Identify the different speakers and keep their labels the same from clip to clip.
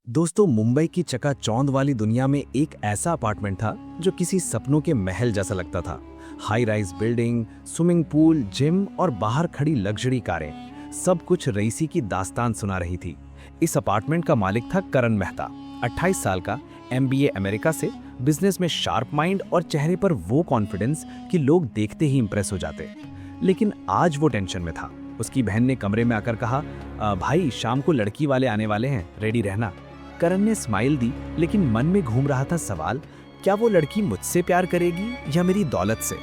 Speaker 1: दोस्तों, मुंबई की चकाचौंध वाली दुनिया में एक ऐसा अपार्टमेंट था जो किसी सपनों के महल जैसा लगता था। High rise building, swimming pool, gym और बाहर खड़ी लग्जरी कारें, सब कुछ रईसी की दास्तान सुना रही थी। इस अपार्टमेंट का मालिक था करण मेहता, 28 साल का, MBA अमेरिका से, बिजनेस में शार्प माइंड और चेहरे पर वो कॉन्फिडेंस कि लोग देखते ही इंप्रेस हो जाते। लेकिन आज वो टेंशन में था। उसकी बहन ने कमरे में आकर कहा, भाई शाम को लड़की वाले आने वाले हैं, रेडी रहना। करण ने स्माइल दी, लेकिन मन में घूम रहा था सवाल, क्या वो लड़की मुझसे प्यार करेगी या मेरी दौलत से।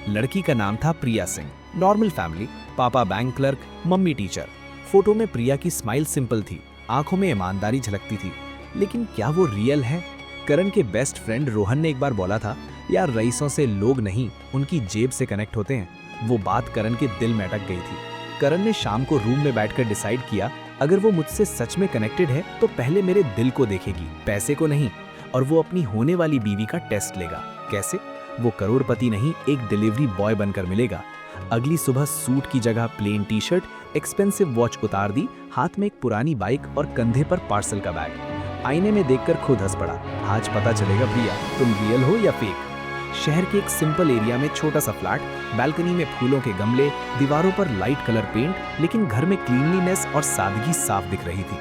Speaker 1: लड़की का नाम था प्रिया सिंह, नॉर्मल फैमिली, पापा bank clerk, mummy teacher. Photo में प्रिया की स्माइल सिंपल थी, आंखों में ईमानदारी झलकती थी। लेकिन क्या वो रियल है? करण के बेस्ट फ्रेंड रोहन ने एक बार बोला था, यार रईसों से लोग नहीं, उनकी जेब से कनेक्ट होते हैं। वो बात करण के दिल में अटक गई थी। करण ने शाम को रूम में बैठकर डिसाइड किया, अगर वो मुझसे सच में कनेक्टेड है तो पहले मेरे दिल को देखेगी, पैसे को नहीं। और वो अपनी होने वाली बीवी का टेस्ट लेगा। कैसे? वो करोड़पति नहीं, एक डिलीवरी बॉय बनकर मिलेगा। अगली सुबह सूट की जगह plain T shirt, expensive watch उतार दी, हाथ में एक पुरानी बाइक और कंधे पर पार्सल का बैग। आईने में देखकर खुद हंस पड़ा, आज पता चलेगा प्रिया तुम रियल हो या फेक। शहर के एक सिंपल एरिया में छोटा सा फ्लैट, बालकनी में फूलों के गमले, दीवारों पर लाइट कलर पेंट, लेकिन घर में क्लीनलीनेस और सादगी साफ दिख रही थी।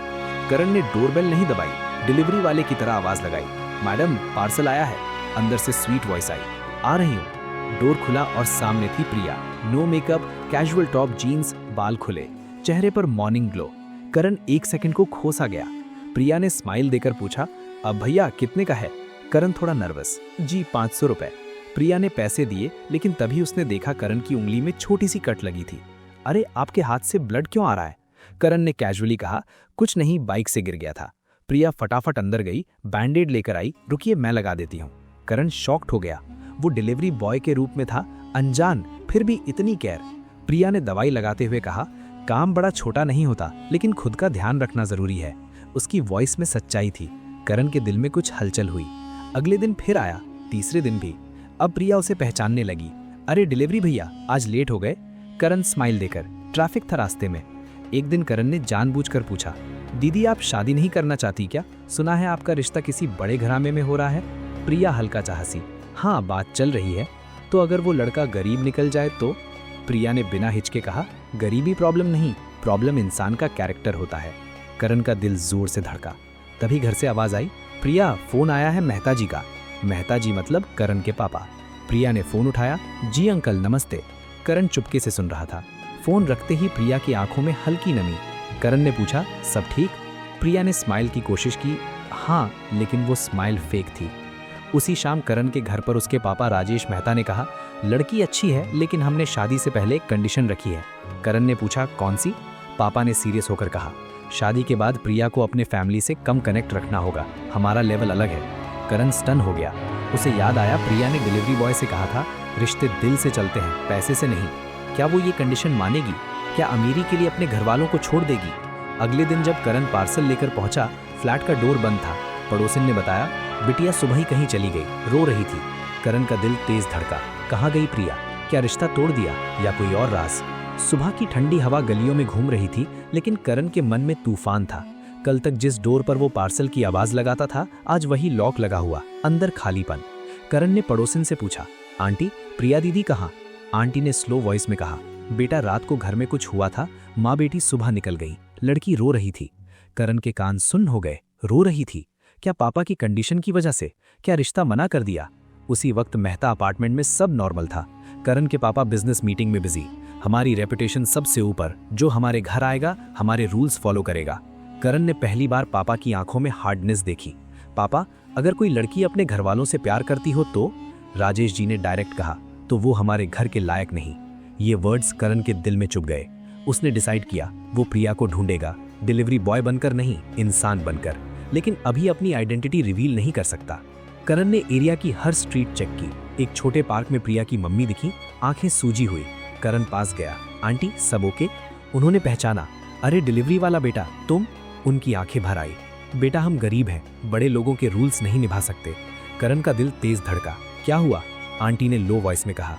Speaker 1: करण ने डोरबेल नहीं दबाई, डिलीवरी वाले की तरह आवाज लगाई, मैडम पार्सल आया है। अंदर से स्वीट वॉइस आई, आ रही हूँ। डोर खुला और सामने थी Priya, no makeup, casual top, jeans, बाल खुले, चेहरे पर मॉर्निंग ग्लो। करण एक सेकंड को खो सा गया। प्रिया ने स्माइल देकर पूछा, अब भैया कितने का है? करण थोड़ा नर्वस, जी 500 रुपए। प्रिया ने पैसे दिए, लेकिन तभी उसने देखा करण की उंगली में छोटी सी कट लगी थी। अरे आपके हाथ से ब्लड क्यों आ रहा है? करण ने कैजुअली कहा, कुछ नहीं, बाइक से गिर गया था। प्रिया फटाफट अंदर गई, बैंडेड लेकर आई, रुकिए मैं लगा देती हूँ। करण शॉक्ड हो गया। वो डिलीवरी बॉय के रूप में था, अनजान, फिर भी इतनी केयर। प्रिया ने दवाई लगाते हुए कहा, काम बड़ा छोटा नहीं होता, लेकिन खुद का ध्यान रखना जरूरी है। उसकी वॉइस में सच्चाई थी। करण के दिल में कुछ हलचल हुई। अगले दिन फिर आया, तीसरे दिन भी। अब प्रिया उसे पहचानने लगी। अरे डिलीवरी भैया, आज लेट हो गए। करण स्माइल देकर, ट्रैफिक था रास्ते में। एक दिन करण ने जानबूझकर पूछा, दीदी आप शादी नहीं करना चाहती क्या? सुना है आपका रिश्ता किसी बड़े घराने में हो रहा है। प्रिया हल्का सा हंसी, हाँ बात चल रही है। तो अगर वो लड़का गरीब निकल जाए तो? प्रिया ने बिना हिचके कहा, गरीबी प्रॉब्लम नहीं, प्रॉब्लम इंसान का कैरेक्टर होता है। करण का दिल जोर से धड़का। तभी घर से आवाज आई, प्रिया फोन आया है मेहता जी का। मेहता जी मतलब करण के पापा। प्रिया ने फोन उठाया, जी अंकल नमस्ते। करण चुपके से सुन रहा था। फोन रखते ही प्रिया की आंखों में हल्की नमी। करण ने पूछा, सब ठीक? प्रिया ने स्माइल की कोशिश की, हाँ, लेकिन वो स्माइल फेक थी। उसी शाम करण के घर पर उसके पापा राजेश मेहता ने कहा, लड़की अच्छी है, लेकिन हमने शादी से पहले एक कंडीशन रखी है। करण ने पूछा, कौन सी? पापा ने सीरियस होकर कहा, शादी के बाद प्रिया को अपने फैमिली से कम कनेक्ट रखना होगा, हमारा लेवल अलग है। करण स्टन हो गया। उसे याद आया, प्रिया ने डिलीवरी बॉय से कहा था, रिश्ते दिल से चलते हैं, पैसे से नहीं। क्या वो ये कंडीशन मानेगी? क्या अमीरी के लिए अपने घर वालों को छोड़ देगी? अगले दिन जब करण पार्सल लेकर पहुंचा, फ्लैट का डोर बंद था। पड़ोसिन ने बताया, बिटिया सुबह ही कहीं चली गई, रो रही थी। करण का दिल तेज धड़का, कहाँ गई प्रिया? क्या रिश्ता तोड़ दिया या कोई और राज? सुबह की ठंडी हवा गलियों में घूम रही थी, लेकिन करण के मन में तूफान था। कल तक जिस डोर पर वो पार्सल की आवाज लगाता था, आज वही लॉक लगा हुआ, अंदर खालीपन। करण ने पड़ोसिन से पूछा, आंटी प्रिया दीदी कहाँ? आंटी ने स्लो वॉइस में कहा, बेटा रात को घर में कुछ हुआ था, माँ बेटी सुबह निकल गई, लड़की रो रही थी। करण के कान सुन्न हो गए, रो रही थी? क्या पापा की कंडीशन की वजह से? क्या रिश्ता मना कर दिया? उसी वक्त मेहता अपार्टमेंट में सब नॉर्मल था। करण के पापा बिजनेस मीटिंग में बिजी, हमारी रेपुटेशन सबसे ऊपर, जो हमारे घर आएगा हमारे रूल्स फॉलो करेगा। करण ने पहली बार पापा की आंखों में हार्डनेस देखी। पापा अगर कोई लड़की अपने घर वालों से प्यार करती हो तो? राजेश जी ने डायरेक्ट कहा, तो वो हमारे घर के लायक नहीं। ये वर्ड्स करण के दिल में चुभ गए। उसने डिसाइड किया, वो प्रिया को ढूंढेगा, डिलीवरी बॉय बनकर नहीं, इंसान बनकर। लेकिन अभी अपनी आइडेंटिटी रिवील नहीं कर सकता। करण ने एरिया की हर स्ट्रीट चेक की। एक छोटे पार्क में प्रिया की मम्मी दिखी, आंखें सूजी हुई। करण पास गया, आंटी सब ओके? उन्होंने पहचाना, अरे डिलीवरी वाला बेटा तुम? उनकी आंखें भर आई, बेटा हम गरीब हैं, बड़े लोगों के रूल्स नहीं निभा सकते। करण का दिल तेज धड़का, क्या हुआ? आंटी ने लो वॉइस में कहा,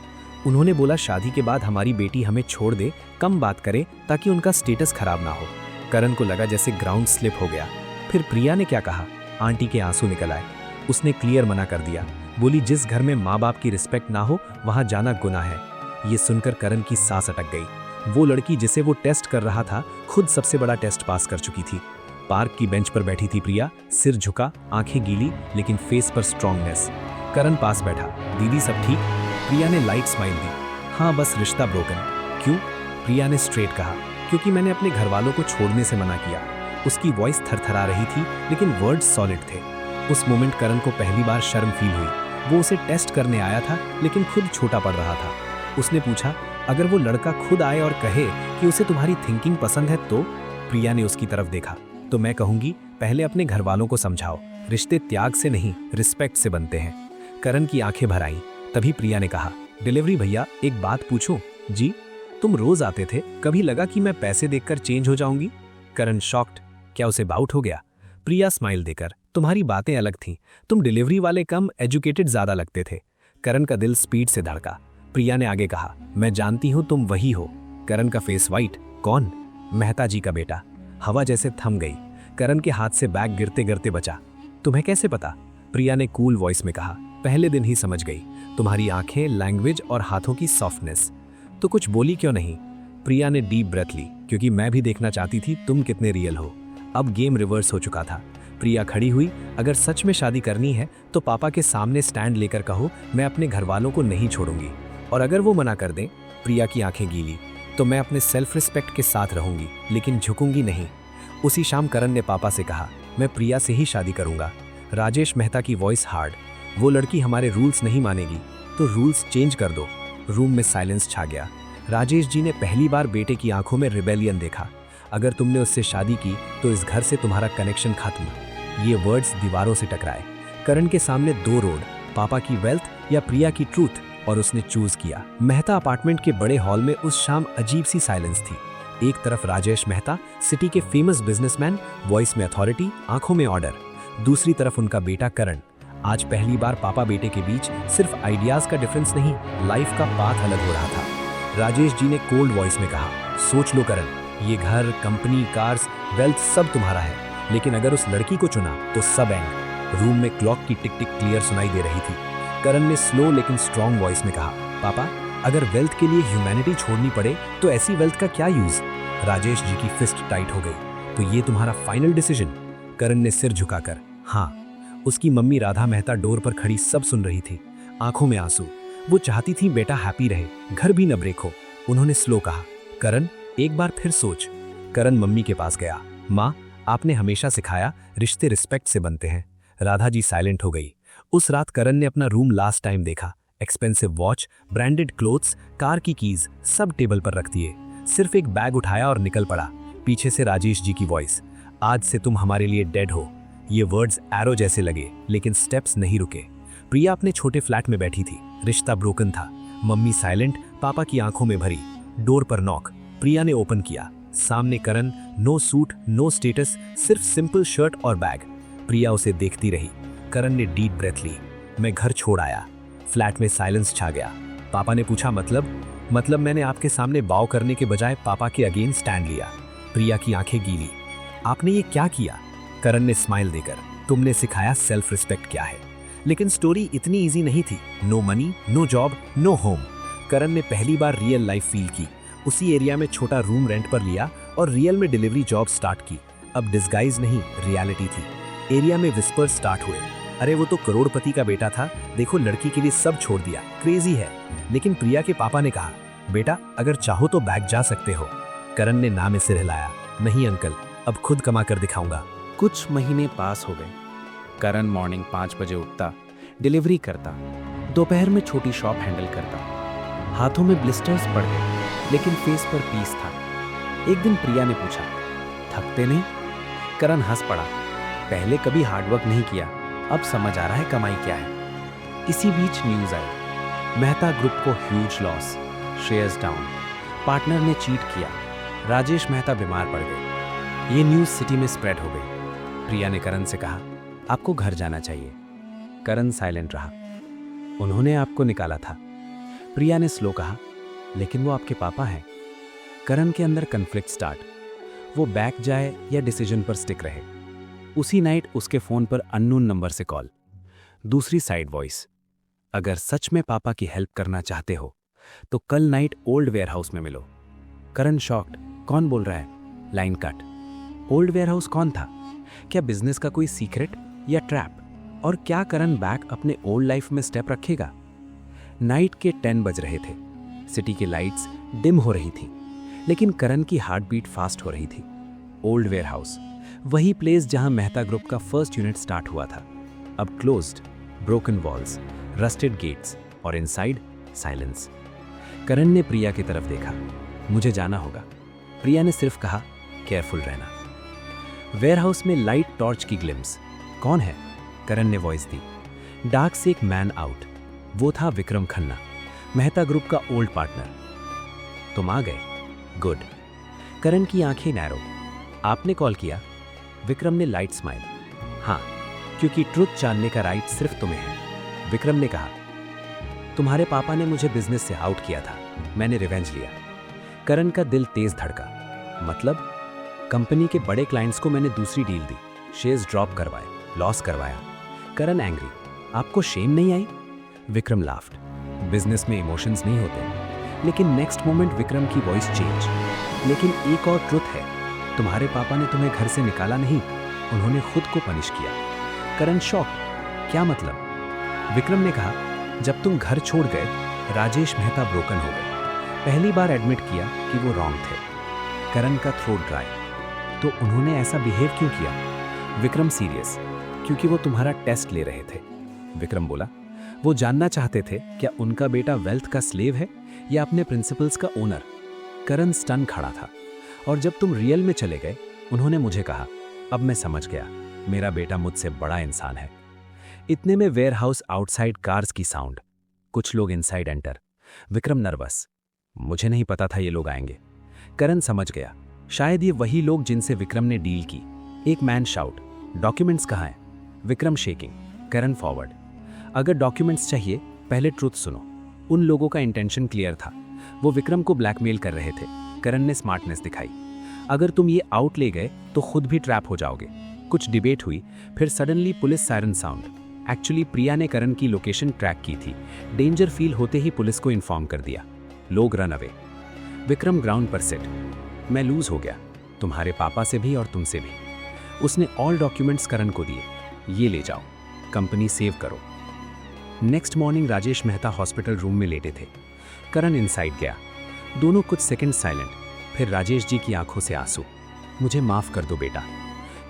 Speaker 1: उन्होंने बोला शादी के बाद हमारी बेटी हमें छोड़ दे, कम बात करे ताकि उनका स्टेटस खराब ना हो। करण को लगा जैसे ग्राउंड स्लिप हो गया। फिर प्रिया ने क्या कहा? आंटी के आंसू निकल आए। उसने क्लियर मना कर दिया। बोली, जिस घर में माँ बाप की रिस्पेक्ट ना हो वहां जाना गुनाह है। ये सुनकर करण की सांस अटक गई। वो लड़की जिसे वो टेस्ट कर रहा था खुद सबसे बड़ा टेस्ट पास कर चुकी थी। पार्क की बेंच पर बैठी थी प्रिया, सिर झुका, आंखें गीली, लेकिन फेस पर स्ट्रांगनेस। करण पास बैठा। दीदी सब ठीक? प्रिया ने लाइट स्माइल दी। हाँ, बस रिश्ता ब्रोकन। क्यों? प्रिया ने स्ट्रेट कहा, क्योंकि मैंने अपने घर वालों को छोड़ने से मना किया। उसकी वॉइस थरथरा रही थी, लेकिन वर्ड्स सॉलिड थे। उस मोमेंट करण को पहली बार शर्म फील हुई। वो उसे टेस्ट करने आया था, लेकिन खुद छोटा पड़ रहा था। उसने पूछा, अगर वो लड़का खुद आए और कहे कि उसे तुम्हारी थिंकिंग पसंद है तो? प्रिया ने उसकी तरफ देखा। तो मैं कहूंगी, पहले अपने घर वालों को समझाओ, रिश्ते त्याग से नहीं रिस्पेक्ट से बनते हैं। करण की आंखें भर आईं। तभी प्रिया ने कहा, डिलीवरी भैया, एक बात पूछूं? जी। तुम रोज आते थे, कभी लगा कि मैं पैसे देखकर चेंज हो जाऊंगी? करण शॉक्ड। क्या उसे बाउट हो गया? प्रिया स्माइल देकर, तुम्हारी बातें अलग थीं। तुम डिलीवरी वाले कम एजुकेटेड ज्यादा लगते थे। करण का दिल स्पीड से धड़का। प्रिया ने आगे कहा, मैं जानती हूं तुम वही हो। करण का फेस वाइट। कौन? मेहता जी का बेटा। हवा जैसे थम गई। करण के हाथ से बैग गिरते गिरते बचा। तुम्हें कैसे पता? प्रिया ने कूल वॉइस में कहा, पहले दिन ही समझ गई। तुम्हारी आंखें, लैंग्वेज और हाथों की सॉफ्टनेस। तो कुछ बोली क्यों नहीं? प्रिया ने डीप ब्रेथ ली, क्योंकि मैं भी देखना चाहती थी तुम कितने रियल हो। अब गेम रिवर्स हो चुका था। प्रिया खड़ी हुई। अगर सच में शादी करनी है तो पापा के सामने स्टैंड लेकर कहो, मैं अपने घर वालों को नहीं छोड़ूंगी। और अगर वो मना कर दें, प्रिया की आंखें गीली, तो मैं अपने सेल्फ रिस्पेक्ट के साथ रहूंगी, लेकिन झुकूंगी नहीं। उसी शाम करण ने पापा से कहा, मैं प्रिया से ही शादी करूंगा। राजेश मेहता की वॉइस हार्ड। वो लड़की हमारे रूल्स नहीं मानेगी, तो रूल्स चेंज कर दो। रूम में साइलेंस छा गया। राजेश जी ने पहली बार बेटे की आंखों में रिबेलियन देखा। अगर तुमने उससे शादी की तो इस घर से तुम्हारा कनेक्शन खत्म। ये वर्ड्स दीवारों से टकराए। करण के सामने दो रोड, पापा की वेल्थ या प्रिया की ट्रूथ, और उसने चूज किया। मेहता अपार्टमेंट के बड़े हॉल में उस शाम अजीब सी साइलेंस थी। एक तरफ राजेश मेहता, सिटी के फेमस बिजनेसमैन, वॉइस में अथॉरिटी, आंखों में ऑर्डर। दूसरी तरफ उनका बेटा करण। आज पहली बार पापा बेटे के बीच सिर्फ आइडियाज का डिफरेंस नहीं, लाइफ का पाथ अलग हो रहा था। राजेश जी ने कोल्ड वॉइस में कहा, सोच लो करण, ये घर, कंपनी, कार्स, वेल्थ सब तुम्हारा है, लेकिन अगर उस लड़की को चुना तो सब एंड। रूम में क्लॉक की टिक टिक क्लियर सुनाई दे रही थी। करण ने स्लो लेकिन स्ट्रॉन्ग वॉइस में कहा, पापा, अगर वेल्थ के लिए ह्यूमैनिटी छोड़नी पड़े तो ऐसी वेल्थ का क्या यूज? राजेश जी की फिस्ट टाइट हो गई। तो ये तुम्हारा फाइनल डिसीजन? करण ने सिर झुकाकर, हाँ। उसकी मम्मी राधा मेहता डोर पर खड़ी सब सुन रही थी, आंखों में आंसू। वो चाहती थी बेटा हैप्पी रहे, घर भी न ब्रेक हो। उन्होंने स्लो कहा, करण, एक बार फिर सोच। करण मम्मी के पास गया। माँ, आपने हमेशा सिखाया रिश्ते रिस्पेक्ट से बनते हैं। राधा जी साइलेंट हो गई। उस रात करण ने अपना रूम लास्ट टाइम देखा। Expensive watch, branded clothes, car की कीज सब टेबल पर रख दिए। सिर्फ एक बैग उठाया और निकल पड़ा। पीछे से राजेश जी की वॉइस, आज से तुम हमारे लिए डेड हो। ये वर्ड्स एरो जैसे लगे, लेकिन स्टेप्स नहीं रुके। प्रिया अपने छोटे फ्लैट में बैठी थी। रिश्ता ब्रोकन था। मम्मी साइलेंट, पापा की आंखों में भरी। डोर पर नॉक। प्रिया ने ओपन किया। सामने करण, नो सूट, नो स्टेटस, सिर्फ सिंपल शर्ट और बैग। प्रिया उसे देखती रही। करण ने डीप ब्रेथ ली। मैं घर छोड़ आया। फ्लैट में साइलेंस छा गया। पापा ने पूछा, मतलब मैंने आपके सामने बाव करने के बजाय पापा के अगेंस्ट स्टैंड लिया। प्रिया की आंखें गीली। आपने ये क्या किया? करण ने स्माइल देकर, तुमने सिखाया सेल्फ रिस्पेक्ट क्या है। लेकिन स्टोरी इतनी इजी नहीं थी। No money, no job, no home. Karan ने पहली बार रियल लाइफ फील की। उसी एरिया में छोटा रूम रेंट पर लिया और रियल में डिलीवरी जॉब स्टार्ट की। अब डिस्गाइज नहीं, रियलिटी थी। एरिया में विस्पर स्टार्ट हुए, अरे वो तो करोड़पति का बेटा था, देखो लड़की के लिए सब छोड़ दिया, क्रेजी है। लेकिन प्रिया के पापा ने कहा, बेटा अगर चाहो तो बैग जा सकते हो। करण ने ना में सिर हिलाया, नहीं अंकल, अब खुद कमा कर दिखाऊंगा।
Speaker 2: कुछ महीने पास हो गए। करण मॉर्निंग 5 बजे उठता, डिलीवरी करता, दोपहर में छोटी शॉप हैंडल करता। हाथों में ब्लिस्टर्स पड़ गए, लेकिन फेस पर पीस था। एक दिन प्रिया ने पूछा, थकते नहीं? करण हंस पड़ा, पहले कभी हार्डवर्क नहीं किया, अब समझ आ रहा है कमाई क्या है। इसी बीच न्यूज आई, मेहता ग्रुप को huge loss, shares down, partner ने चीट किया, राजेश मेहता बीमार पड़ गए। ये न्यूज सिटी में स्प्रेड हो गई। प्रिया ने करण से कहा, आपको घर जाना चाहिए। करण साइलेंट रहा। उन्होंने आपको निकाला था। प्रिया ने स्लो कहा, लेकिन वो आपके पापा हैं। करण के अंदर कन्फ्लिक्ट स्टार्ट, वो बैक जाए या डिसीजन पर स्टिक रहे। उसी नाइट उसके फोन पर अननोन नंबर से कॉल। दूसरी साइड वॉइस, अगर सच में पापा की हेल्प करना चाहते हो तो कल नाइट ओल्ड वेयरहाउस में मिलो। करण शॉक्ड, कौन बोल रहा है? Line cut. ओल्ड वेयरहाउस कौन था? क्या बिजनेस का कोई सीक्रेट या ट्रैप? और क्या करण बैक अपने ओल्ड लाइफ में स्टेप रखेगा? नाइट के 10 बज रहे थे। सिटी की लाइट्स डिम हो रही थी, लेकिन करण की हार्ट बीट फास्ट हो रही थी। ओल्ड वेयरहाउस, वही प्लेस जहां मेहता ग्रुप का फर्स्ट यूनिट स्टार्ट हुआ था, अब closed, broken walls, rusted gates और इनसाइड साइलेंस। करण ने प्रिया की तरफ देखा। मुझे जाना होगा। प्रिया ने सिर्फ कहा, केयरफुल रहना। वेयरहाउस में लाइट टॉर्च की ग्लिम्स। कौन है? करण ने वॉइस दी। डार्क से एक मैन आउट। वो था विक्रम खन्ना, मेहता ग्रुप का ओल्ड पार्टनर। तुम आ गए? गुड। करण की आंखें नैरो। आपने कॉल किया? विक्रम ने लाइट स्माइल। हाँ, क्योंकि ट्रुथ जानने का राइट सिर्फ तुम्हें है। विक्रम ने कहा, तुम्हारे पापा ने मुझे बिजनेस से आउट किया था, मैंने रिवेंज लिया। करण का दिल तेज धड़का। मतलब? कंपनी के बड़े क्लाइंट्स को मैंने दूसरी डील दी, शेयर्स ड्रॉप करवाए, लॉस करवाया। करण एंग्री, आपको शेम नहीं आई? विक्रम लाफ्ड। बिजनेस में इमोशंस नहीं होते। लेकिन नेक्स्ट मोमेंट विक्रम की वॉइस चेंज। लेकिन एक और ट्रुथ है, तुम्हारे पापा ने तुम्हें घर से निकाला नहीं, उन्होंने खुद को पनिश किया। करण शॉक, क्या मतलब? विक्रम ने कहा, जब तुम घर छोड़ गए, राजेश मेहता ब्रोकन हो गए। पहली बार एडमिट किया कि वो रॉन्ग थे। करण का थ्रोट ड्राई। तो उन्होंने ऐसा बिहेव क्यों किया? विक्रम सीरियस, क्योंकि वो तुम्हारा टेस्ट ले रहे थे। विक्रम बोला, वो जानना चाहते थे क्या उनका बेटा वेल्थ का स्लेव है या अपने प्रिंसिपल्स का ओनर। करण स्टन खड़ा था। और जब तुम रियल में चले गए, उन्होंने मुझे कहा, अब मैं समझ गया, मेरा बेटा मुझसे बड़ा इंसान है। इतने में वेयरहाउस आउटसाइड कार्स की साउंड। कुछ लोग इनसाइड एंटर। विक्रम नर्वस, मुझे नहीं पता था ये लोग आएंगे। करण समझ गया, शायद ये वही लोग जिनसे विक्रम ने डील की। एक मैन शाउट, डॉक्यूमेंट्स कहाँ हैं? विक्रम शेकिंग। करण फॉरवर्ड, अगर डॉक्यूमेंट्स चाहिए, पहले ट्रुथ सुनो। उन लोगों का इंटेंशन क्लियर था, वो विक्रम को ब्लैकमेल कर रहे थे। करण ने स्मार्टनेस दिखाई, अगर तुम ये आउट ले गए तो खुद भी ट्रैप हो जाओगे। कुछ डिबेट हुई, फिर suddenly police siren sound. Actually Priya ने करण की लोकेशन ट्रैक की थी। डेंजर फील होते ही पुलिस को इन्फॉर्म कर दिया। लोग रन अवे। विक्रम ग्राउंड पर सेट, मैं लूज हो गया, तुम्हारे पापा से भी और तुमसे भी। उसने ऑल डॉक्यूमेंट्स करण को दिए, ये ले जाओ, कंपनी सेव करो। Next morning Rajesh Mehta hospital room में लेटे थे। करण इनसाइड गया। दोनों कुछ सेकंड साइलेंट, फिर राजेश जी की आंखों से आंसू। मुझे माफ कर दो बेटा।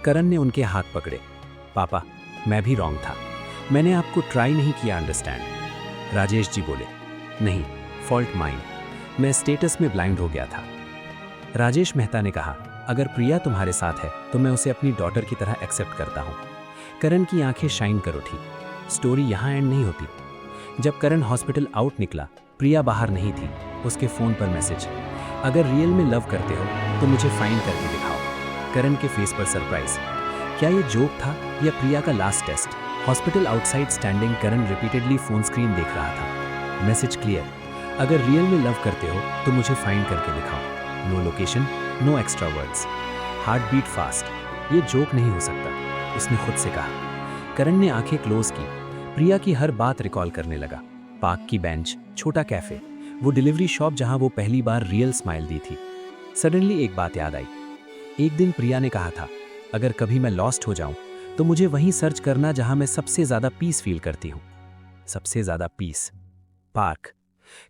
Speaker 2: करण ने उनके हाथ पकड़े। पापा, मैं भी रॉन्ग था, मैंने आपको ट्राई नहीं किया अंडरस्टैंड। राजेश जी बोले, नहीं, फॉल्ट माइंड, मैं स्टेटस में ब्लाइंड हो गया था। राजेश मेहता ने कहा, अगर प्रिया तुम्हारे साथ है तो मैं उसे अपनी डॉटर की तरह एक्सेप्ट करता हूँ। करण की आंखें शाइन कर उठी। स्टोरी यहाँ एंड नहीं होती। जब करण हॉस्पिटल आउट निकला, प्रिया बाहर नहीं थी। उसके फोन पर मैसेज, अगर रियल में लव करते हो तो मुझे फाइन करके दिखाओ। करण के फेस पर सरप्राइज। क्या ये जोक था या प्रिया का last test? Hospital outside standing Karan repeatedly phone screen देख रहा था। मैसेज क्लियर, अगर रियल में लव करते हो तो मुझे फाइन करके दिखाओ। No location, no extra words. Heart beat fast, ये जोक नहीं हो सकता, उसने खुद से कहा। करण ने आंखें क्लोज की। प्रिया की हर बात रिकॉल करने लगा। पार्क की बेंच, छोटा कैफे, वो डिलीवरी शॉप जहां वो पहली बार रियल स्माइल दी थी। सडनली एक बात याद आई। एक दिन प्रिया ने कहा था, अगर कभी मैं लॉस्ट हो जाऊं तो मुझे वहीं सर्च करना जहां मैं सबसे ज्यादा पीस फील करती हूं। सबसे ज्यादा पीस। पार्क।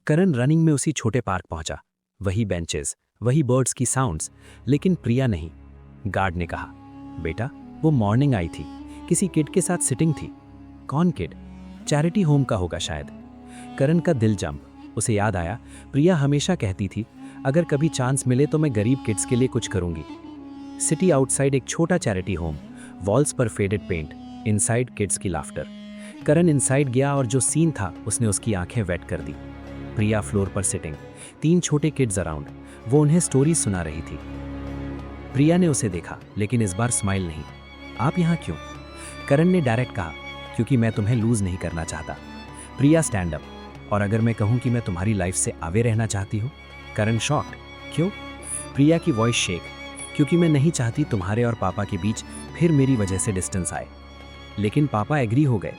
Speaker 2: करण रनिंग में उसी छोटे पार्क पहुंचा। वही बेंचेस, वही बर्ड्स की साउंड्स, लेकिन प्रिया नहीं। गार्ड ने कहा, बेटा, वो मॉर्निंग आई थी, किसी किड के साथ सिटिंग थी। कौन किड? चैरिटी होम का होगा शायद। करण का दिल जंप। उसे याद आया, प्रिया हमेशा कहती थी, अगर कभी चांस मिले तो मैं गरीब किड्स के लिए कुछ करूंगी। सिटी आउटसाइड एक छोटा चैरिटी होम, वॉल्स पर फेडेड पेंट, इनसाइड किड्स की लाफ्टर। करण इनसाइड गया और जो सीन था उसने उसकी आंखें वेट कर दी। प्रिया फ्लोर पर सिटिंग, 3 छोटे किड्स अराउंड, वो उन्हें स्टोरी सुना रही थी। प्रिया ने उसे देखा, लेकिन इस बार स्माइल नहीं। आप यहाँ क्यों? करण ने डायरेक्ट कहा, क्योंकि मैं तुम्हें लूज नहीं करना चाहता। प्रिया स्टैंड अप, और अगर मैं कहूँ कि मैं तुम्हारी लाइफ से आवे रहना चाहती हूँ? करण शॉक्ड, क्यों? प्रिया की वॉइस शेक, क्योंकि मैं नहीं चाहती तुम्हारे और पापा के बीच फिर मेरी वजह से डिस्टेंस आए, लेकिन पापा एग्री हो गए।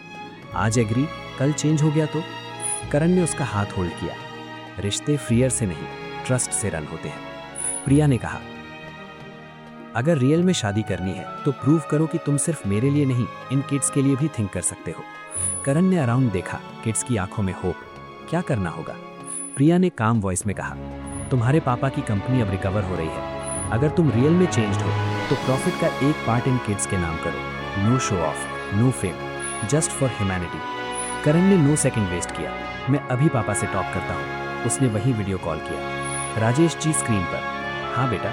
Speaker 2: आज एग्री, कल चेंज हो गया तो? करण ने उसका हाथ होल्ड किया। रिश्ते फियर से नहीं, ट्रस्ट से रन होते हैं। प्रिया ने कहा, अगर रियल में शादी करनी है तो प्रूव करो कि तुम सिर्फ मेरे लिए नहीं, इन किड्स के लिए भी थिंक कर सकते हो। करण ने अराउंड देखा, किड्स की आंखों में होप। क्या करना होगा? प्रिया ने काम वॉइस में कहा, तुम्हारे पापा की कंपनी अब रिकवर हो रही है। अगर तुम रियल में चेंज्ड हो तो प्रॉफिट का एक पार्ट इन किड्स के नाम करो। No show off, no fame, just for humanity. Karan ने नो सेकंड वेस्ट किया। मैं अभी पापा से टॉक करता हूँ। उसने वही वीडियो कॉल किया। राजेश जी स्क्रीन पर। हाँ बेटा,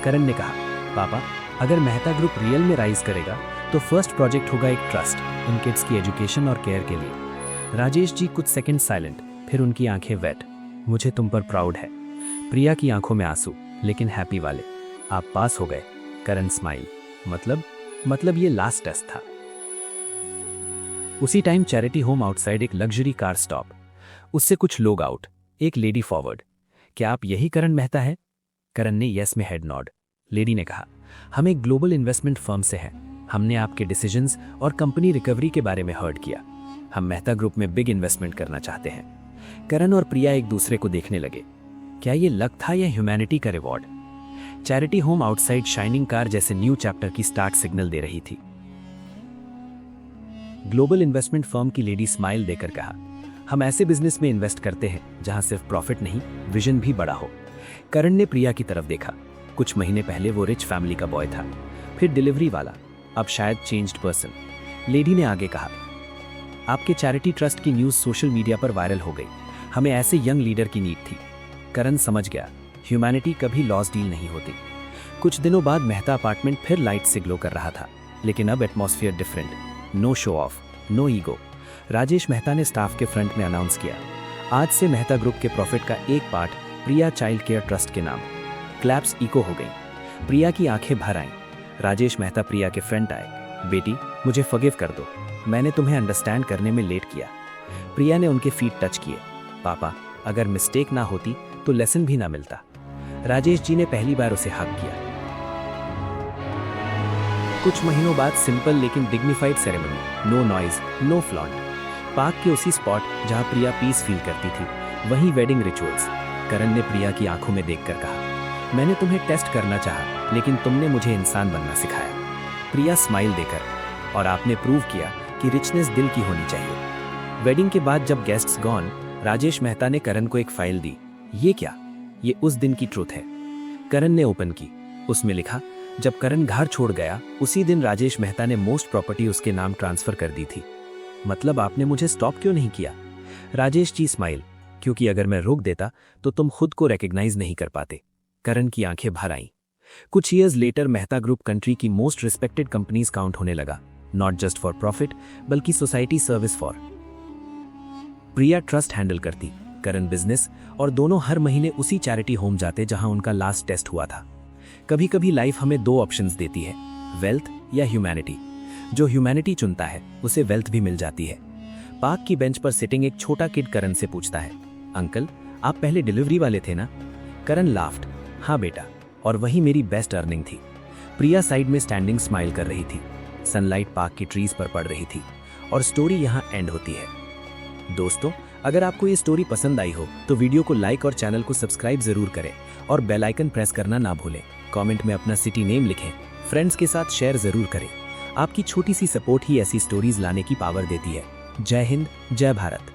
Speaker 2: करण ने कहा, पापा अगर मेहता ग्रुप रियल में राइज करेगा तो फर्स्ट प्रोजेक्ट होगा एक ट्रस्ट इन किड्स की एजुकेशन और केयर के लिए। राजेश जी कुछ सेकंड साइलेंट, फिर उनकी आंखें वेट। मुझे तुम पर प्राउड है। प्रिया की आंखों में आंसू, लेकिन हैप्पी वाले। आप पास हो गए। करण स्माइल। मतलब ये लास्ट टेस्ट था। उसी टाइम चैरिटी होम आउटसाइड एक लग्जरी कार स्टॉप। उससे कुछ लोग आउट, एक लेडी फॉरवर्ड। क्या आप यही करण मेहता है? करण ने यस में हेड नॉड। लेडी ने कहा, हम एक ग्लोबल इन्वेस्टमेंट फर्म से हैं। हमने आपके डिसीजंस और कंपनी रिकवरी के बारे में हर्ड किया। हम मेहता ग्रुप में बिग इन्वेस्टमेंट करना चाहते हैं। करण और प्रिया एक दूसरे को देखने लगे। क्या ये लक था या ह्यूमैनिटी का reward? Charity home outside shining car जैसे न्यू चैप्टर की स्टार्ट सिग्नल दे रही थी। ग्लोबल इन्वेस्टमेंट फर्म की लेडी स्माइल देकर कहा, हम ऐसे बिजनेस में इन्वेस्ट करते हैं जहां सिर्फ प्रॉफिट नहीं, विजन भी बड़ा हो। करण ने प्रिया की तरफ देखा। कुछ महीने पहले वो रिच फैमिली का बॉय था, फिर डिलीवरी वाला, अब शायद चेंज्ड पर्सन। लेडी ने आगे कहा, आपके चैरिटी ट्रस्ट की न्यूज़ सोशल मीडिया पर वायरल हो गई। हमें ऐसे यंग लीडर की नीड थी। करण समझ गया, ह्यूमैनिटी कभी लॉस डील नहीं होती। कुछ दिनों बाद मेहता अपार्टमेंट फिर लाइट से ग्लो कर रहा था, लेकिन अब atmosphere different. No show off, no ego. Rajesh Mehta ने स्टाफ के फ्रंट में अनाउंस किया, आज से मेहता ग्रुप के प्रॉफिट का एक पार्ट प्रिया चाइल्ड केयर ट्रस्ट के नाम। क्लैप्स इको हो गई। प्रिया की आंखें भर आईं। राजेश मेहता प्रिया के फ्रंट आए। बेटी, मुझे फॉरगिव कर दो, मैंने तुम्हें अंडरस्टैंड करने में लेट किया। प्रिया ने उनके फीट टच किए। पापा, अगर मिस्टेक ना होती तो लेसन भी ना मिलता। राजेश जी ने पहली बार उसे हग किया। कुछ महीनों बाद सिंपल लेकिन dignified ceremony. No noise, no flaunt. Park के उसी स्पॉट जहां प्रिया पीस फील करती थी, वहीं वेडिंग रिचुअल्स। करण ने प्रिया की आंखों में देखकर कहा, मैंने तुम्हें टेस्ट करना चाहा, लेकिन तुमने मुझे इंसान बनना सिखाया। प्रिया स्माइल देकर, और आपने प्रूव किया कि रिचनेस दिल की होनी चाहिए। वेडिंग के बाद जब गेस्ट्स गॉन, राजेश मेहता ने करण को एक फाइल दी। ये क्या? ये उस दिन की ट्रूथ है। करण ने ओपन की। उसमें लिखा, जब करण घर छोड़ गया उसी दिन राजेश मेहता ने मोस्ट प्रॉपर्टी उसके नाम ट्रांसफर कर दी थी। मतलब आपने मुझे स्टॉप क्यों नहीं किया? राजेश जी स्माइल, क्योंकि अगर मैं रोक देता तो तुम खुद को रिकॉग्नाइज नहीं कर पाते। करण की आंखें भर आईं। कुछ years later Mehta group country की मोस्ट रिस्पेक्टेड कंपनीज काउंट होने लगा, नॉट जस्ट फॉर प्रॉफिट बल्कि society service for. Priya trust handle करती, करण बिजनेस, और दोनों हर महीने उसी चैरिटी होम जाते जहां उनका लास्ट टेस्ट हुआ था। कभी कभी लाइफ हमें दो ऑप्शंस देती है, वेल्थ या ह्यूमैनिटी। जो ह्यूमैनिटी चुनता है उसे वेल्थ भी मिल जाती है। पार्क की बेंच पर सिटिंग एक छोटा किड करण से पूछता है, अंकल आप पहले डिलीवरी वाले थे ना? करण लाफ्ड, हाँ बेटा, और वही मेरी बेस्ट अर्निंग थी। प्रिया साइड में स्टैंडिंग स्माइल कर रही थी। सनलाइट पार्क की ट्रीज पर पड़ रही थी और स्टोरी यहाँ एंड होती है। दोस्तों, अगर आपको ये स्टोरी पसंद आई हो तो वीडियो को लाइक और चैनल को सब्सक्राइब जरूर करें और बेल आइकन प्रेस करना ना भूलें। कमेंट में अपना सिटी नेम लिखें, फ्रेंड्स के साथ शेयर जरूर करें। आपकी छोटी सी सपोर्ट ही ऐसी स्टोरीज लाने की पावर देती है। जय हिंद, जय भारत।